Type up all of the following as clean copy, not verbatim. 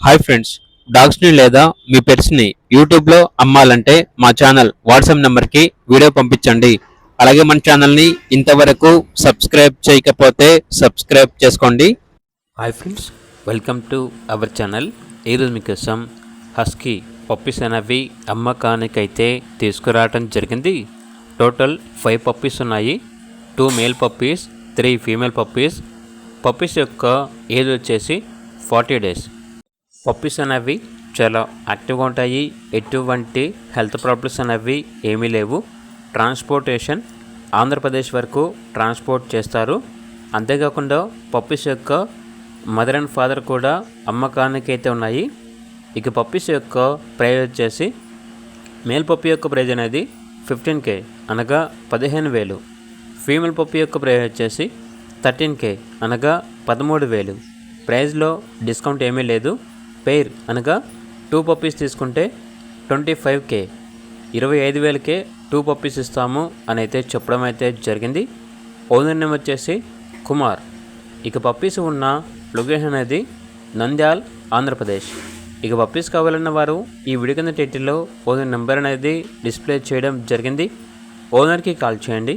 Hi friends, డాగ్స్ని లేదా మీ పెట్స్ని యూట్యూబ్లో అమ్మాలంటే మా ఛానల్ వాట్సాప్ నెంబర్కి వీడియో పంపించండి. అలాగే మన ఛానల్ని ఇంతవరకు సబ్స్క్రైబ్ చేయకపోతే సబ్స్క్రైబ్ చేసుకోండి. Hi friends, welcome to our channel. ఈరోజు మీకోసం హస్కీ పప్పీస్ అనేవి అమ్మకానికైతే తీసుకురావడం జరిగింది. టోటల్ 5 పప్పీస్ ఉన్నాయి. 2 male puppies, 3 female puppies. Puppies యొక్క ఏజ్ వచ్చేసి 40 డేస్. పప్పీస్ అనేవి చాలా యాక్టివ్గా ఉంటాయి. ఎటువంటి హెల్త్ ప్రాబ్లమ్స్ అనేవి ఏమీ లేవు. ట్రాన్స్పోర్టేషన్ ఆంధ్రప్రదేశ్ వరకు ట్రాన్స్పోర్ట్ చేస్తారు. అంతేకాకుండా పప్పీస్ యొక్క మదర్ అండ్ ఫాదర్ కూడా అమ్మకానికి అయితే ఉన్నాయి. ఇక పప్పీస్ యొక్క ప్రైజ్ వచ్చేసి మేల్ పప్పీ యొక్క ప్రైజ్ అనేది 15K అనగా 15,000. ఫీమేల్ పప్పీ యొక్క ప్రైజ్ వచ్చేసి 13K అనగా 13,000. ప్రైజ్లో డిస్కౌంట్ ఏమీ లేదు. పెయిర్ అనగా 2 పప్పీస్ తీసుకుంటే 25K 25,000కే 2 పప్పీస్ ఇస్తాము అని అయితే చెప్పడం అయితే జరిగింది. ఓనర్ నేమ్ వచ్చేసి కుమార్. ఇక పప్పీస్ ఉన్న లొకేషన్ అనేది నంద్యాల్, ఆంధ్రప్రదేశ్. ఇక పప్పీస్ కావాలన్న వారు ఈ వీడియో కింద టైటిల్లో ఓనర్ నెంబర్ అనేది డిస్ప్లే చేయడం జరిగింది. ఓనర్కి కాల్ చేయండి.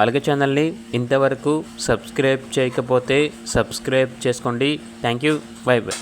అలాగే ఛానల్ని ఇంతవరకు సబ్స్క్రైబ్ చేయకపోతే సబ్స్క్రైబ్ చేసుకోండి. Thank you. By by.